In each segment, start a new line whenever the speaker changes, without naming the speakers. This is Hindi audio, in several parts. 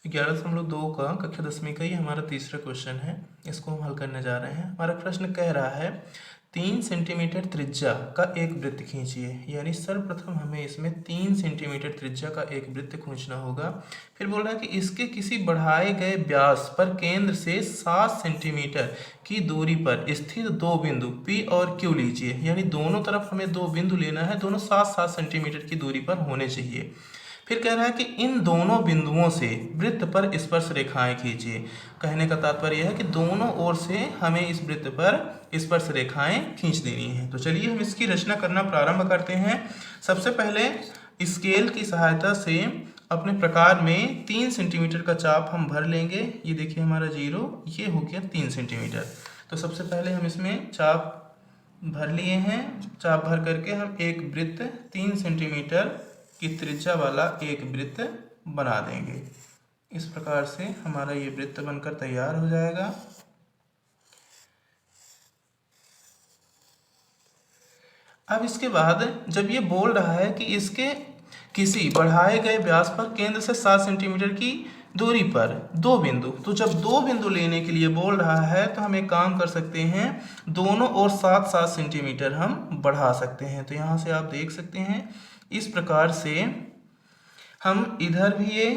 11.2 का कक्षा 10वीं का ये हमारा तीसरा क्वेश्चन है। इसको हम हल करने जा रहे हैं। हमारा प्रश्न कह रहा है 3 सेंटीमीटर त्रिज्या का एक वृत्त खींचिए। यानी सर्वप्रथम हमें इसमें 3 सेंटीमीटर त्रिज्या का एक वृत्त खींचना होगा। फिर बोल रहा है कि इसके किसी बढ़ाए गए व्यास पर केंद्र से 7 सेंटीमीटर की दूरी पर स्थित दो बिंदु P और Q लीजिए। यानी दोनों तरफ हमें दो बिंदु लेना है, दोनों 7-7 सेंटीमीटर की दूरी पर होने चाहिए। फिर कह रहा है कि इन दोनों बिंदुओं से वृत्त पर स्पर्श रेखाएं खींचिए। कहने का तात्पर्य यह है कि दोनों ओर से हमें इस वृत्त पर स्पर्श रेखाएं खींच देनी है। तो चलिए हम इसकी रचना करना प्रारंभ करते हैं। सबसे पहले स्केल की सहायता से अपने प्रकार में 3 सेंटीमीटर का चाप हम भर लेंगे। ये देखिए हमारा 0, ये हो गया 3 सेंटीमीटर। तो सबसे पहले हम इसमें चाप भर लिए हैं। चाप भर करके हम एक वृत्त 3 सेंटीमीटर की त्रिज्या वाला एक वृत्त बना देंगे। इस प्रकार से हमारा ये वृत्त बनकर तैयार हो जाएगा। अब इसके बाद जब ये बोल रहा है कि इसके किसी बढ़ाए गए व्यास पर केंद्र से 7 सेंटीमीटर की दूरी पर दो बिंदु, तो जब दो बिंदु लेने के लिए बोल रहा है तो हम एक काम कर सकते हैं, दोनों ओर 7-7 सेंटीमीटर हम बढ़ा सकते हैं। तो यहाँ से आप देख सकते हैं इस प्रकार से हम इधर भी ये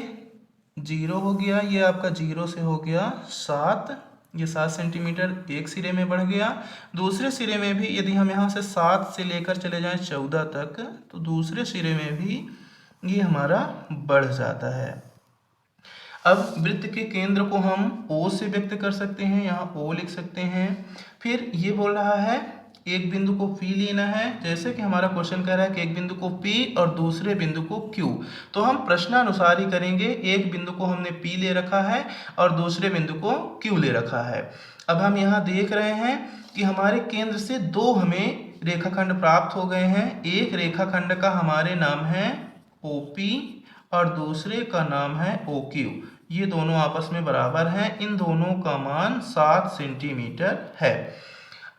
0 हो गया, ये आपका 0 से हो गया 7, ये 7 सेंटीमीटर एक सिरे में बढ़ गया। दूसरे सिरे में भी यदि हम यहाँ से 7 से लेकर चले जाएं 14 तक, तो दूसरे सिरे में भी ये हमारा बढ़ जाता है। अब वृत्त के केंद्र को हम O से व्यक्त कर सकते हैं, यहाँ O लिख सकते हैं। फिर ये बोल रहा है एक बिंदु को P लेना है। जैसे कि हमारा क्वेश्चन कह रहा है कि एक बिंदु को P और दूसरे बिंदु को Q, तो हम प्रश्नानुसार ही करेंगे। एक बिंदु को हमने P ले रखा है और दूसरे बिंदु को Q ले रखा है। अब हम यहाँ देख रहे हैं कि हमारे केंद्र से दो हमें रेखाखंड प्राप्त हो गए हैं। एक रेखाखंड का हमारे नाम है OP और दूसरे का नाम है OQ। ये दोनों आपस में बराबर हैं। इन दोनों का मान 7 सेंटीमीटर है।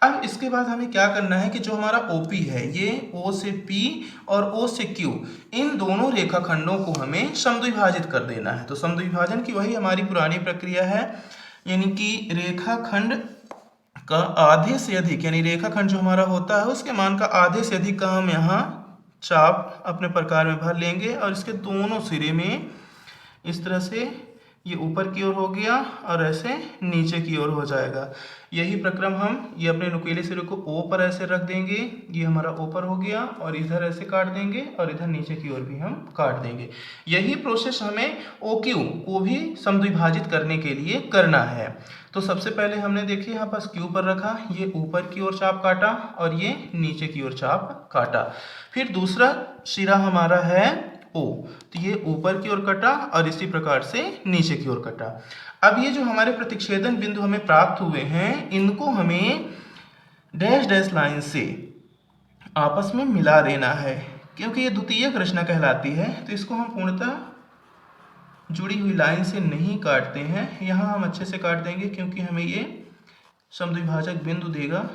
अब इसके बाद हमें क्या करना है कि जो हमारा OP है, ये O से P और O से Q, इन दोनों रेखाखंडों को हमें समद्विभाजित कर देना है। तो समद्विभाजन की वही हमारी पुरानी प्रक्रिया है, यानी कि रेखाखंड का आधे से अधिक, यानी रेखाखंड जो हमारा होता है उसके मान का आधे से अधिक का हम यहाँ चाप अपने प्रकार में भर लेंगे और इसके दोनों सिरे में इस तरह से ये ऊपर की ओर हो गया और ऐसे नीचे की ओर हो जाएगा। यही प्रक्रम हम ये अपने नुकीले सिरे को O पर ऐसे रख देंगे, ये हमारा ऊपर हो गया, और इधर ऐसे काट देंगे और इधर नीचे की ओर भी हम काट देंगे। यही प्रोसेस हमें OQ को भी समद्विभाजित करने के लिए करना है। तो सबसे पहले हमने देखिए यहाँ पास Q पर रखा, ये ऊपर की ओर चाप काटा और ये नीचे की ओर चाप काटा। फिर दूसरा सिरा हमारा है O, तो ये ऊपर की ओर कटा और इसी प्रकार से नीचे की ओर कटा। अब ये जो हमारे प्रतिच्छेदन बिंदु हमें प्राप्त हुए हैं, इनको हमें डैश डैश लाइन से आपस में मिला देना है। क्योंकि ये द्वितीयक रचना कहलाती है, तो इसको हम पूर्णतः जुड़ी हुई लाइन से नहीं काटते हैं। यहाँ हम अच्छे से काट देंगे क्योंकि हमें ये समद्विभाजक बिंदु देगा।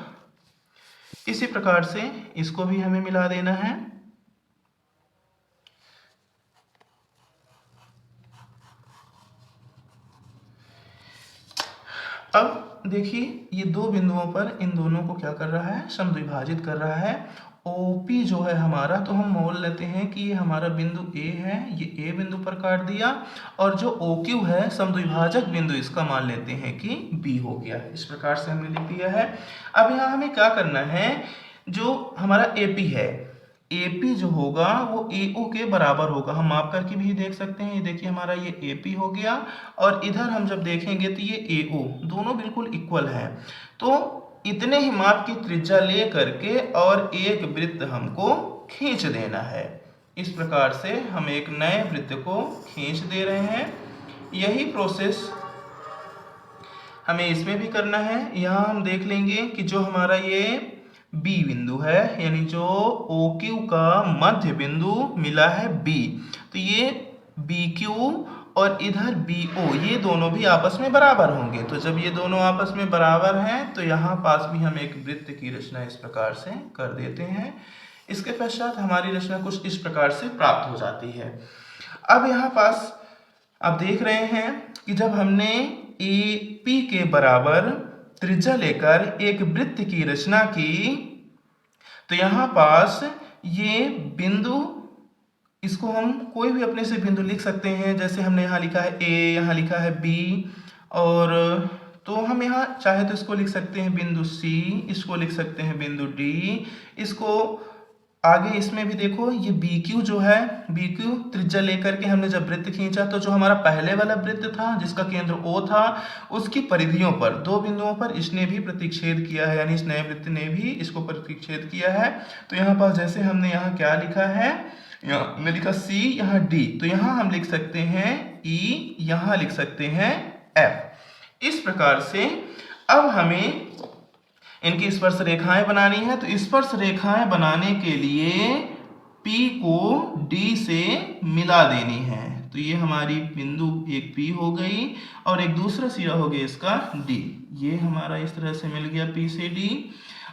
इसी प्रकार से इसको भी हमें मिला देना है। अब देखिए ये दो बिंदुओं पर इन दोनों को क्या कर रहा है, समद्विभाजित कर रहा है। OP जो है हमारा, तो हम मोल लेते हैं कि ये हमारा बिंदु A है, ये A बिंदु पर काट दिया, और जो OQ है समद्विभाजक बिंदु, इसका मान लेते हैं कि B हो गया। इस प्रकार से हमने लिख दिया है। अब यहाँ हमें क्या करना है, जो हमारा AP है, AP जो होगा वो AO के बराबर होगा। हम माप करके भी देख सकते हैं। ये देखिए हमारा ये AP हो गया और इधर हम जब देखेंगे तो ये AO, दोनों बिल्कुल इक्वल हैं। तो इतने ही माप की त्रिज्या ले करके और एक वृत्त हमको खींच देना है। इस प्रकार से हम एक नए वृत्त को खींच दे रहे हैं। यही प्रोसेस हमें इसमें भी करना है। यहाँ हम देख लेंगे कि जो हमारा ये B बिंदु है, यानी जो OQ का मध्य बिंदु मिला है B, तो ये BQ और इधर BO, ये दोनों भी आपस में बराबर होंगे। तो जब ये दोनों आपस में बराबर हैं तो यहाँ पास भी हम एक वृत्त की रचना इस प्रकार से कर देते हैं। इसके पश्चात हमारी रचना कुछ इस प्रकार से प्राप्त हो जाती है। अब यहाँ पास अब देख रहे हैं कि जब हमने ए पी के बराबर त्रिज्या लेकर एक वृत्त की रचना की तो यहाँ पास ये बिंदु, इसको हम कोई भी अपने से बिंदु लिख सकते हैं। जैसे हमने यहाँ लिखा है ए, यहाँ लिखा है बी, और तो हम यहाँ चाहे तो इसको लिख सकते हैं बिंदु सी, इसको लिख सकते हैं बिंदु डी, इसको आगे इसमें भी देखो ये बी क्यू जो है, बी क्यू त्रिज्या लेकर के हमने जब वृत्त खींचा तो जो हमारा पहले वाला वृत्त था जिसका केंद्र ओ था उसकी परिधियों पर दो बिंदुओं पर इसने भी प्रतिच्छेद किया है, यानी इस नए वृत्त ने भी इसको प्रतिच्छेद किया है। तो यहाँ पास जैसे हमने यहाँ क्या लिखा है, यहाँ हमने लिखा सी, यहाँ डी, तो यहाँ हम लिख सकते हैं ई, यहाँ लिख सकते हैं एफ। इस प्रकार से अब हमें इनकी स्पर्श रेखाएं बनानी है। तो स्पर्श रेखाएं बनाने के लिए P को D से मिला देनी है। तो ये हमारी बिंदु एक P हो गई और एक दूसरा सिरा हो गया इसका D। ये हमारा इस तरह से मिल गया P से D,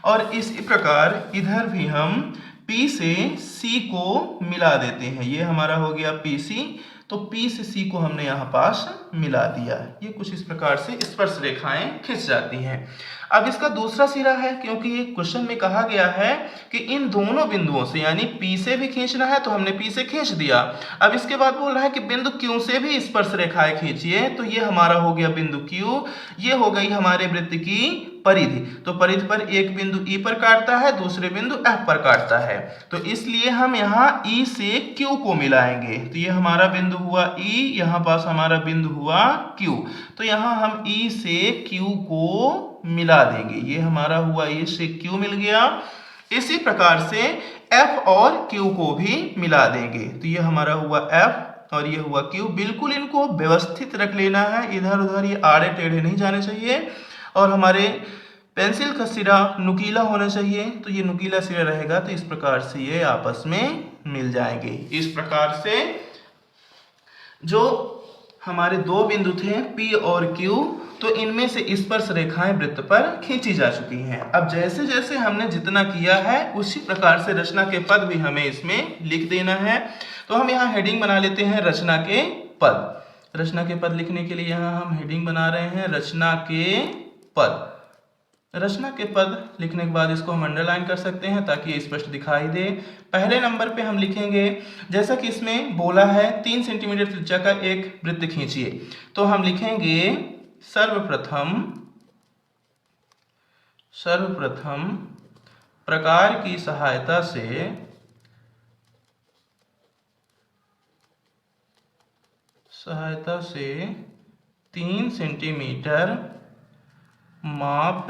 और इसी प्रकार इधर भी हम P से C को मिला देते हैं। ये हमारा हो गया PC, तो P से C को हमने यहाँ पास मिला दिया। ये कुछ इस प्रकार से स्पर्श रेखाएं खिंच जाती हैं। अब इसका दूसरा सिरा है, क्योंकि ये क्वेश्चन में कहा गया है कि इन दोनों बिंदुओं से यानी P से भी खींचना है, तो हमने P से खींच दिया। अब इसके बाद बोल रहा है कि बिंदु Q से भी स्पर्श रेखाएं खींचिए, तो ये हमारा हो गया बिंदु Q, ये हो गई हमारे वृत्त की परिधि। तो परिधि पर एक बिंदु E पर काटता है, दूसरे बिंदु F पर काटता है, तो इसलिए हम यहाँ E से Q को मिलाएंगे। तो ये हमारा बिंदु हुआ E, यहाँ पास हमारा बिंदु हुआ Q, तो यहाँ हम E से Q को मिला देंगे। ये हमारा हुआ E से Q मिल गया। इसी प्रकार से F और Q को भी मिला देंगे। तो ये हमारा हुआ F और ये हुआ Q। बिल्कुल इनको व्यवस्थित रख लेना है, इधर उधर ये आड़े टेढ़े नहीं जाने चाहिए, और हमारे पेंसिल का सिरा नुकीला होना चाहिए। तो ये नुकीला सिरा रहेगा तो इस प्रकार से ये आपस में मिल जाएंगे। इस प्रकार से जो हमारे दो बिंदु थे P और Q, तो इनमें से स्पर्श रेखाएं वृत्त पर खींची जा चुकी हैं। अब जैसे जैसे हमने जितना किया है उसी प्रकार से रचना के पद भी हमें इसमें लिख देना है। तो हम यहाँ हेडिंग बना लेते हैं रचना के पद। रचना के पद लिखने के लिए यहाँ हम हेडिंग बना रहे हैं रचना के पद। रचना के पद लिखने के बाद इसको हम अंडरलाइन कर सकते हैं ताकि ये स्पष्ट दिखाई दे। पहले नंबर पे हम लिखेंगे, जैसा कि इसमें बोला है 3 सेंटीमीटर त्रिज्या का एक वृत्त खींचिए, तो हम लिखेंगे सर्वप्रथम प्रकार की सहायता से 3 सेंटीमीटर माप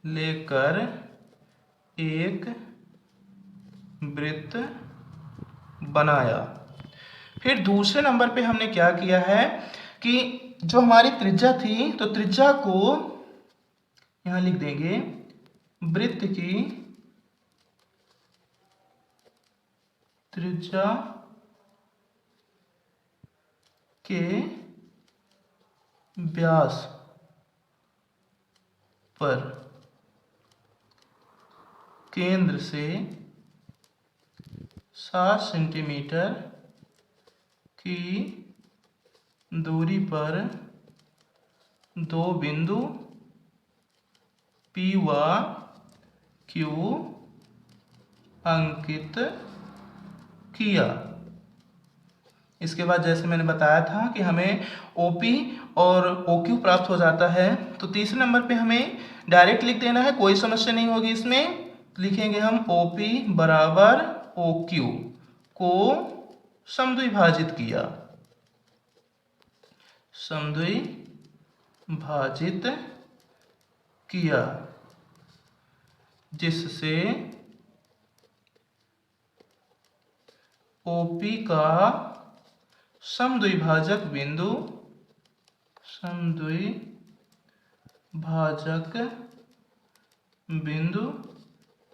लेकर एक वृत्त बनाया। फिर दूसरे नंबर पे हमने क्या किया है कि जो हमारी त्रिज्या थी, तो त्रिज्या को यहां लिख देंगे वृत्त की त्रिज्या के व्यास पर केंद्र से 7 सेंटीमीटर की दूरी पर दो बिंदु P व Q अंकित किया। इसके बाद जैसे मैंने बताया था कि हमें OP और OQ प्राप्त हो जाता है, तो तीसरे नंबर पे हमें डायरेक्ट लिख देना है, कोई समस्या नहीं होगी इसमें। लिखेंगे हम OP बराबर OQ को समद्विभाजित किया, जिससे OP का समद्विभाजक बिंदु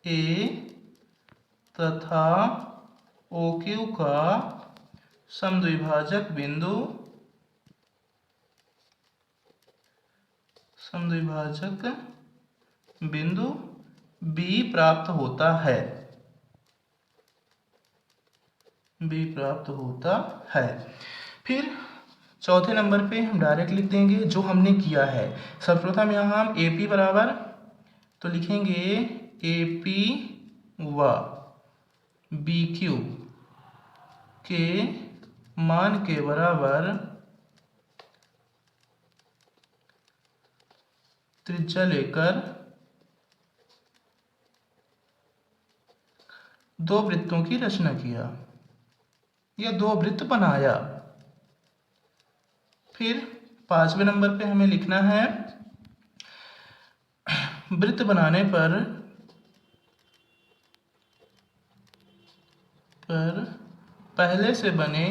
A तथा OQ का समद्विभाजक बिंदु B प्राप्त होता है। फिर चौथे नंबर पे हम डायरेक्ट लिख देंगे जो हमने किया है। सर्वप्रथम यहाँ हम ए पी बराबर तो लिखेंगे ए पी व बी क्यू के मान के बराबर त्रिज्या लेकर दो वृत्तों की रचना किया या दो वृत्त बनाया। फिर पांचवें नंबर पे हमें लिखना है वृत्त बनाने पर पहले से बने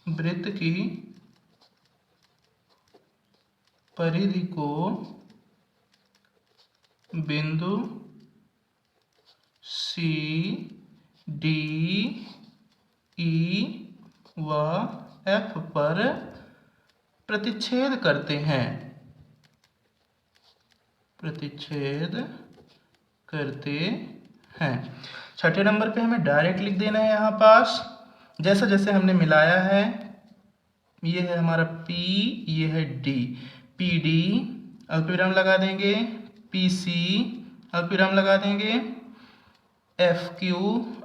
वृत्त की परिधि को बिंदु सी डी ई व एफ पर प्रतिच्छेद करते हैं। छठे नंबर पे हमें डायरेक्ट लिख देना है यहाँ पास जैसा जैसे हमने मिलाया है। ये है हमारा P, ये है D, PD अल्पविराम लगा देंगे, PC अल्पविराम लगा देंगे, FQ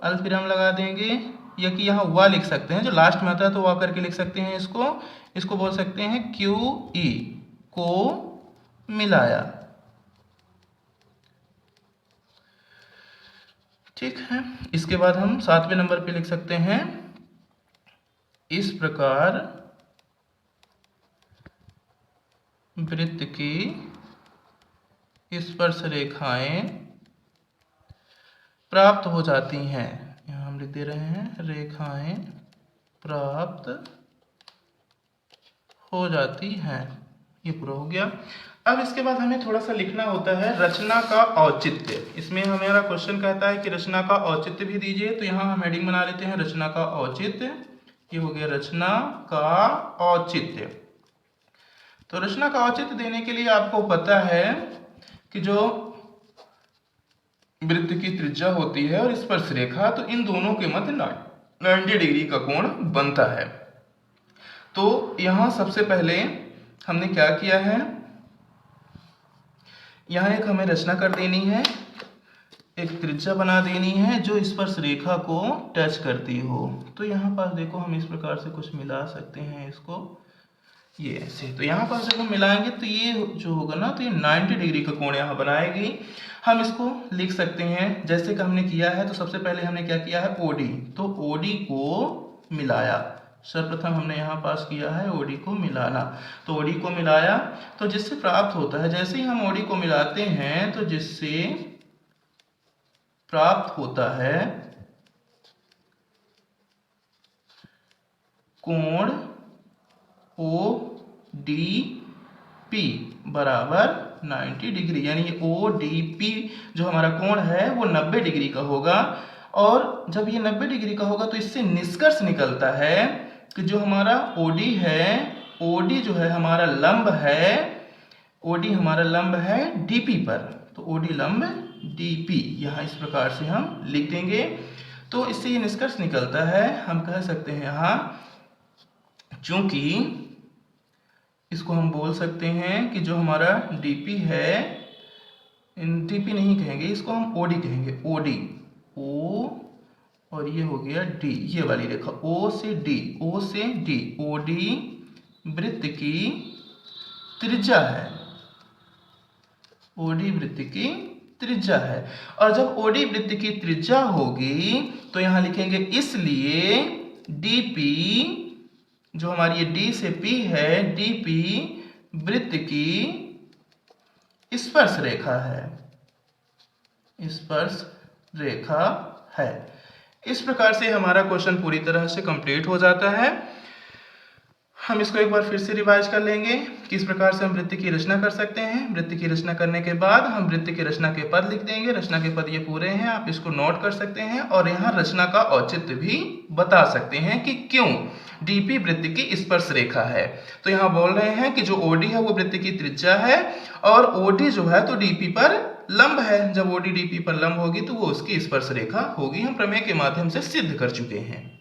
अल्पविराम लगा देंगे, या कि यहाँ वा लिख सकते हैं जो लास्ट में आता है तो वा करके लिख सकते हैं। इसको बोल सकते हैं QE को मिलाया। ठीक है, इसके बाद हम सातवें नंबर पे लिख सकते हैं इस प्रकार वृत्त की स्पर्श रेखाएं प्राप्त हो जाती हैं। यहाँ हम लिख दे रहे हैं रेखाएं प्राप्त हो जाती हैं। ये पूरा हो गया। अब इसके बाद हमें थोड़ा सा लिखना होता है रचना का औचित्य। इसमें हमारा क्वेश्चन कहता है कि रचना का औचित्य भी दीजिए, तो यहाँ हम हेडिंग बना लेते हैं रचना का औचित्य। ये हो गया रचना का औचित्य। तो रचना का औचित्य देने के लिए आपको पता है कि जो वृत्त की त्रिज्या होती है और स्पर्श रेखा, तो इन दोनों के मध्य 90 डिग्री का कोण बनता है। तो यहाँ सबसे पहले हमने क्या किया है, यहाँ एक हमें रचना कर देनी है, एक त्रिज्या बना देनी है जो स्पर्श रेखा को टच करती हो। तो यहाँ पास देखो हम इस प्रकार से कुछ मिला सकते हैं इसको, ये ऐसे। तो यहाँ पास जब हम मिलाएंगे तो ये जो होगा ना, तो ये 90 डिग्री का कोण यहाँ बनाएगी। हम इसको लिख सकते हैं जैसे कि हमने किया है। तो सबसे पहले हमने क्या किया है, OD, तो OD को मिलाया। सर्वप्रथम हमने यहाँ पास किया है OD को मिलाना। तो OD को मिलाया तो जिससे प्राप्त होता है, जैसे ही हम OD को मिलाते हैं तो जिससे प्राप्त होता है कोण ODP बराबर 90 डिग्री, यानी ये ODP जो हमारा कोण है वो 90 डिग्री का होगा। और जब ये 90 डिग्री का होगा तो इससे निष्कर्ष निकलता है कि जो हमारा OD है, OD जो है हमारा लंब है, OD हमारा लंब है DP पर। तो OD लंब DP यहाँ इस प्रकार से हम लिख देंगे। तो इससे ये निष्कर्ष निकलता है, हम कह सकते हैं यहाँ, चूंकि इसको हम बोल सकते हैं कि जो हमारा DP है, DP नहीं कहेंगे, इसको हम OD कहेंगे। OD, O और ये हो गया D, ये वाली रेखा O से D, OD वृत्त की त्रिज्या है, OD वृत्त की त्रिज्या है। और जब OD वृत्त की त्रिज्या होगी तो यहां लिखेंगे इसलिए DP जो हमारी ये D से P है, DP वृत्त की स्पर्श रेखा है, स्पर्श रेखा है। इस प्रकार से हमारा क्वेश्चन पूरी तरह से कंप्लीट हो जाता है। हम इसको एक बार फिर से रिवाइज कर लेंगे कि किस प्रकार से हम वृत्त की रचना कर सकते हैं। वृत्त की रचना करने के बाद हम वृत्त की रचना के पद लिख देंगे। रचना के पद ये पूरे हैं, आप इसको नोट कर सकते हैं और यहाँ रचना का औचित्य भी बता सकते हैं कि क्यों DP वृत्त की स्पर्श रेखा है। तो यहाँ बोल रहे हैं कि जो OD है वो वृत्त की त्रिज्या है और OD जो है तो DP पर लंब है, जब ODDP पर लंब होगी तो वो उसकी स्पर्श रेखा होगी, हम प्रमेय के माध्यम से सिद्ध कर चुके हैं।